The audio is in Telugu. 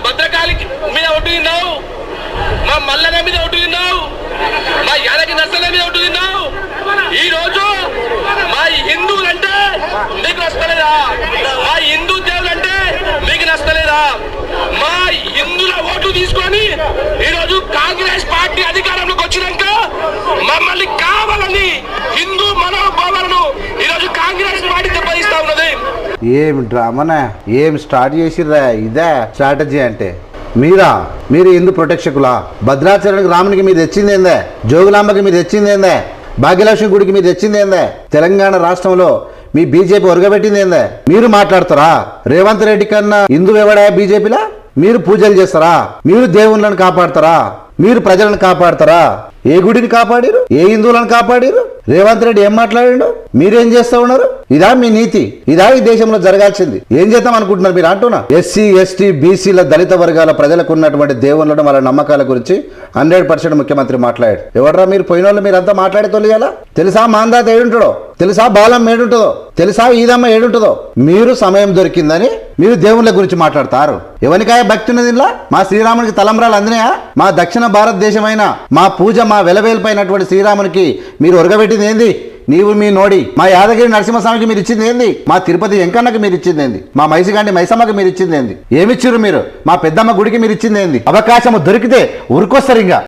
భద్రకాళి మీద ఒకటి తిన్నావు, మా మల్లన మీద ఒకటి తిన్నావు, మా యాదకి నర్సల మీద ఒకటి తిన్నావు. ఈ రోజు మా హిందువులంటే మీకు నష్టలేదా? మా హిందూ దేవులంటే మీకు నష్టలేదా? మా హిందువుల ఓట్లు తీసుకొని ఈరోజు కాంగ్రెస్ పార్టీ అధికారంలోకి వచ్చినాక మమ్మల్ని కావాలని హిందూ మనోభావాలను ఈరోజు కాంగ్రెస్ పార్టీ దెబ్బతీస్తా ఉన్నది. ఏం డ్రామానా, ఏం స్టార్ట్ చేసిర్రా? ఇదే స్ట్రాటజీ అంటే? మీరు హిందూ ప్రొటెక్షకులా? భద్రాచలానికి రామునికి మీరు తెచ్చింది ఏందే? జోగులాంబకి మీరు తెచ్చింది ఏందే? భాగ్యలక్ష్మి గుడికి మీరు తెచ్చింది ఏందే? తెలంగాణ రాష్ట్రంలో మీ బీజేపీ ఒరగబెట్టింది ఏందే? మీరు మాట్లాడతారా? రేవంత్ రెడ్డి కన్నా హిందూ ఎవడా బీజేపీలా? మీరు పూజలు చేస్తారా? మీరు దేవుళ్ళని కాపాడతారా? మీరు ప్రజలను కాపాడతారా? ఏ గుడిని కాపాడిరు? ఏ హిందువులను కాపాడిరు? రేవంత్ రెడ్డి ఏం మాట్లాడిండు? మీరేం చేస్తా ఉన్నారు? ఇదా మీ నీతి? ఇదా ఈ దేశంలో జరగాల్సింది? ఏం చేద్దాం అనుకుంటున్నారు మీరు అంటున్నా? ఎస్సీ ఎస్టీ బీసీల దళిత వర్గాల ప్రజలకు ఉన్నటువంటి దేవుళ్ళను వాళ్ళ నమ్మకాల గురించి 100% ముఖ్యమంత్రి మాట్లాడాడు. ఎవడరా మీరు? పోయిన వాళ్ళు మీరంతా మాట్లాడే తొలియాలా? తెలుసా మాందాత ఏడుంటాడో? తెలుసా బాలం ఏడుంటుందో? తెలుసా ఈదమ్మ ఏడుంటుందో? మీరు సమయం దొరికిందని మీరు దేవుళ్ళ గురించి మాట్లాడతారు. ఎవరికాయ భక్తి ఉన్నది ఇలా? మా శ్రీరామునికి తలంబ్రాలు అందినాయా? మా దక్షిణ భారతదేశమైన మా పూజ, మా వెలవేల్పైనటువంటి శ్రీరామునికి మీరు ఒరగబెట్టింది ఏంది? నీవు మీ నోడి. మా యాదగిరి నరసింహస్వామికి మీరు ఇచ్చింది ఏంది? మా తిరుపతి వెంకన్నకి మీరు ఇచ్చింది ఏంది? మా మైసిగాండి మైసమ్మకి మీరు ఇచ్చింది ఏంది? ఏమిచ్చిర్రు మీరు? మా పెద్దమ్మ గుడికి మీరు ఇచ్చింది ఏంది? అవకాశం దొరికితే ఉరికొస్తారు ఇంకా.